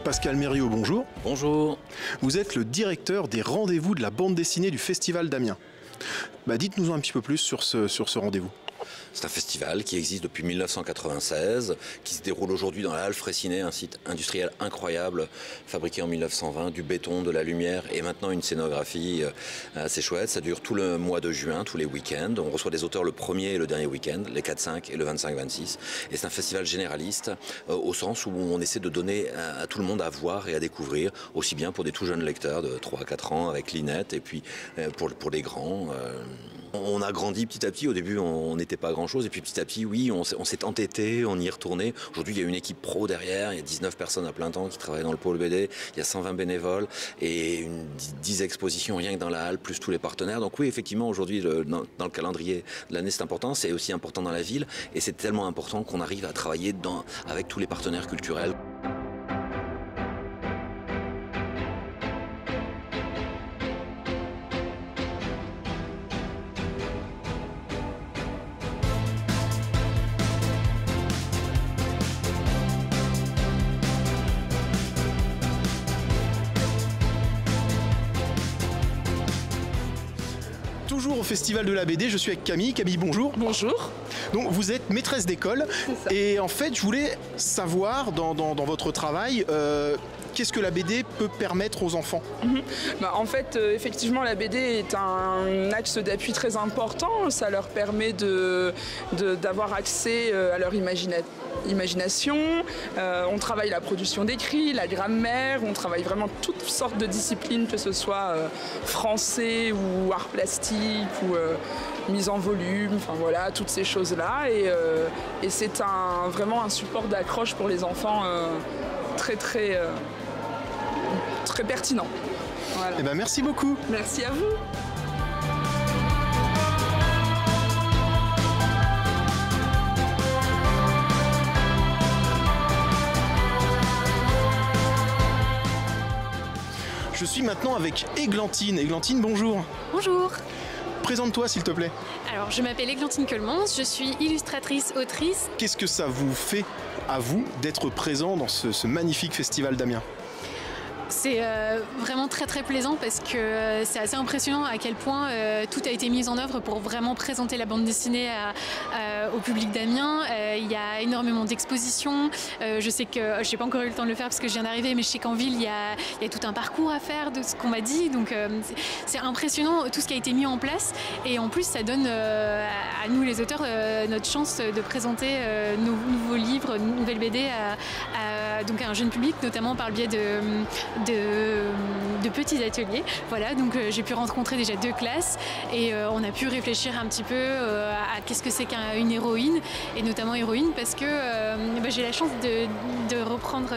Pascal Mériot, bonjour. Bonjour. Vous êtes le directeur des rendez-vous de la bande dessinée du Festival d'Amiens. Dites-nous un petit peu plus sur ce rendez-vous. C'est un festival qui existe depuis 1996, qui se déroule aujourd'hui dans la Halle Fraissinet, un site industriel incroyable, fabriqué en 1920, du béton, de la lumière et maintenant une scénographie assez chouette. Ça dure tout le mois de juin, tous les week-ends. On reçoit des auteurs le premier et le dernier week-end, les 4-5 et le 25-26. Et c'est un festival généraliste au sens où on essaie de donner à tout le monde à voir et à découvrir, aussi bien pour des tout jeunes lecteurs de 3 à 4 ans avec Linette et puis pour les grands. On a grandi petit à petit. Au début, on n'était pas grand-chose. Et puis petit à petit, oui, on s'est entêté, on y est retourné. Aujourd'hui, il y a une équipe pro derrière. Il y a 19 personnes à plein temps qui travaillent dans le pôle BD. Il y a 120 bénévoles et 10 expositions rien que dans la halle, plus tous les partenaires. Donc oui, effectivement, aujourd'hui, dans le calendrier de l'année, c'est important. C'est aussi important dans la ville. Et c'est tellement important qu'on arrive à travailler avec tous les partenaires culturels. Toujours au Festival de la BD, je suis avec Camille. Camille, bonjour. Bonjour. Donc vous êtes maîtresse d'école et en fait je voulais savoir dans votre travail qu'est-ce que la BD peut permettre aux enfants. En fait, effectivement, la BD est un axe d'appui très important. Ça leur permet d'avoir accès à leur imagination. On travaille la production d'écrits, la grammaire, on travaille vraiment toutes sortes de disciplines, que ce soit français ou art plastique ou mise en volume, enfin voilà, toutes ces choses-là. Et c'est vraiment un support d'accroche pour les enfants très pertinent. Voilà. Eh ben, merci beaucoup. Merci à vous. Je suis maintenant avec Églantine. Églantine, bonjour. Bonjour. Présente-toi s'il te plaît. Alors, je m'appelle Églantine Queulmans, je suis illustratrice, autrice. Qu'est-ce que ça vous fait à vous d'être présent dans ce magnifique festival d'Amiens ? C'est vraiment très plaisant parce que c'est assez impressionnant à quel point tout a été mis en œuvre pour vraiment présenter la bande dessinée au public d'Amiens. Il y a énormément d'expositions. Je sais que je n'ai pas encore eu le temps de le faire parce que je viens d'arriver, mais je sais qu'en ville, il y a tout un parcours à faire de ce qu'on m'a dit. Donc c'est impressionnant tout ce qui a été mis en place. Et en plus, ça donne à nous, les auteurs, notre chance de présenter nos nouveaux livres, nouvelles BD donc à un jeune public, notamment par le biais de petits ateliers. Voilà, donc j'ai pu rencontrer déjà 2 classes et on a pu réfléchir un petit peu à qu'est-ce que c'est qu'une héroïne, et notamment héroïne parce que j'ai la chance de reprendre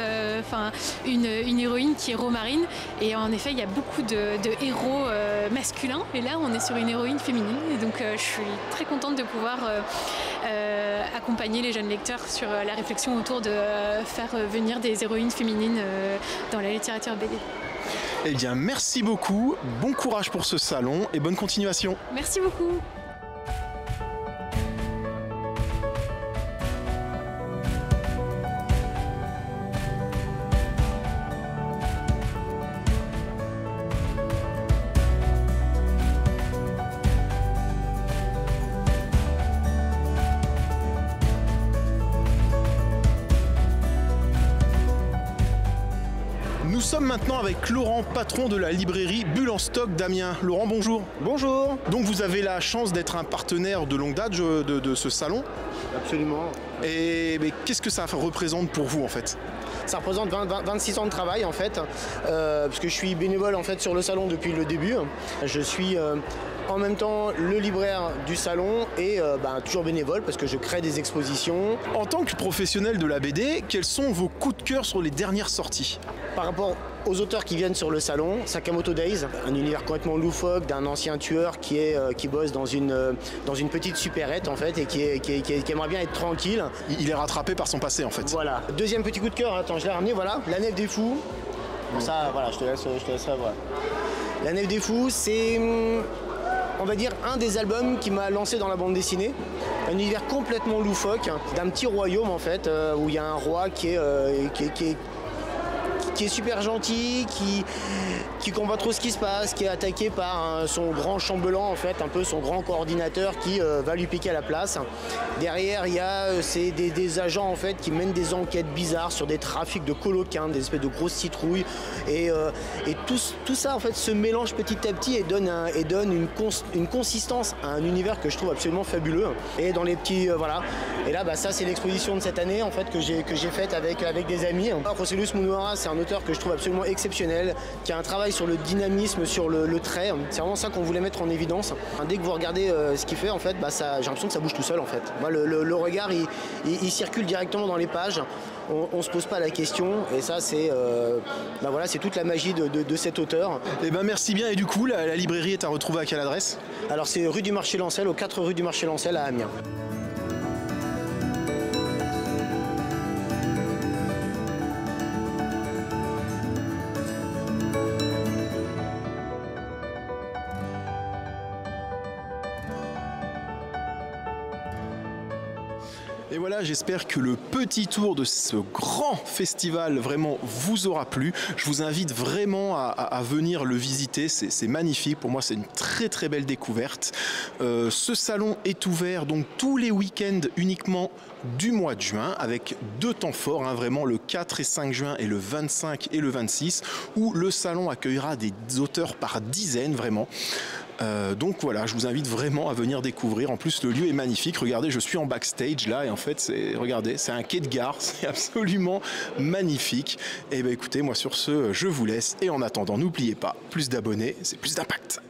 une héroïne qui est Romarine, et en effet il y a beaucoup de héros masculins, et là on est sur une héroïne féminine, et donc je suis très contente de pouvoir accompagner les jeunes lecteurs sur la réflexion autour de faire venir des héroïnes féminines dans la littérature BD. Eh bien, merci beaucoup, bon courage pour ce salon et bonne continuation. Merci beaucoup. Nous sommes maintenant avec Laurent, patron de la librairie Bulle en stock d'Amiens. Laurent, bonjour. Bonjour. Donc vous avez la chance d'être un partenaire de longue date de ce salon. Absolument. Et qu'est-ce que ça représente pour vous en fait ? Ça représente 26 ans de travail en fait, parce que je suis bénévole en fait sur le salon depuis le début. Je suis en même temps le libraire du salon et toujours bénévole parce que je crée des expositions. En tant que professionnel de la BD, quels sont vos coups de cœur sur les dernières sorties ? Par rapport aux auteurs qui viennent sur le salon, Sakamoto Days, un univers complètement loufoque d'un ancien tueur qui bosse dans une petite supérette en fait et qui aimerait bien être tranquille. Il est rattrapé par son passé en fait. Voilà. Deuxième petit coup de cœur, attends, je l'ai ramené, voilà, La Nef des Fous. Bon, ça, voilà, je te laisserai voir. La Nef des Fous, c'est, on va dire, un des albums qui m'a lancé dans la bande dessinée. Un univers complètement loufoque, d'un petit royaume en fait, où il y a un roi qui qui est super gentil, qui comprend pas trop ce qui se passe, qui est attaqué par son grand chambellan, en fait, un peu son grand coordinateur qui va lui piquer à la place. Derrière, il y a des agents en fait, qui mènent des enquêtes bizarres sur des trafics de coloquins, des espèces de grosses citrouilles. Et tout ça en fait, se mélange petit à petit et donne une consistance à un univers que je trouve absolument fabuleux. Et dans les petits... voilà. Et là, ça, c'est l'exposition de cette année en fait, que j'ai faite avec des amis. José Luis Munuara, c'est un auteur que je trouve absolument exceptionnel, qui a un travail sur le dynamisme, sur le trait. C'est vraiment ça qu'on voulait mettre en évidence. Dès que vous regardez ce qu'il fait, en fait, j'ai l'impression que ça bouge tout seul. En fait. Moi, le regard, il circule directement dans les pages. On ne se pose pas la question. Et ça, c'est voilà, c'est toute la magie de cet auteur. Eh ben, merci bien. Et du coup, la librairie est à retrouver à quelle adresse? Alors, c'est rue du Marché Lancel, aux 4 rue du Marché Lancel à Amiens. Et voilà, j'espère que le petit tour de ce grand festival vraiment vous aura plu. Je vous invite vraiment à venir le visiter, c'est magnifique. Pour moi, c'est une très très belle découverte. Ce salon est ouvert donc tous les week-ends uniquement du mois de juin, avec 2 temps forts, vraiment le 4 et 5 juin et le 25 et le 26, où le salon accueillera des auteurs par dizaines vraiment. Donc voilà, je vous invite vraiment à venir découvrir. En plus, le lieu est magnifique. Regardez, je suis en backstage là et en fait, regardez, c'est un quai de gare. C'est absolument magnifique. Et bien écoutez, moi sur ce, je vous laisse. Et en attendant, n'oubliez pas, plus d'abonnés, c'est plus d'impact.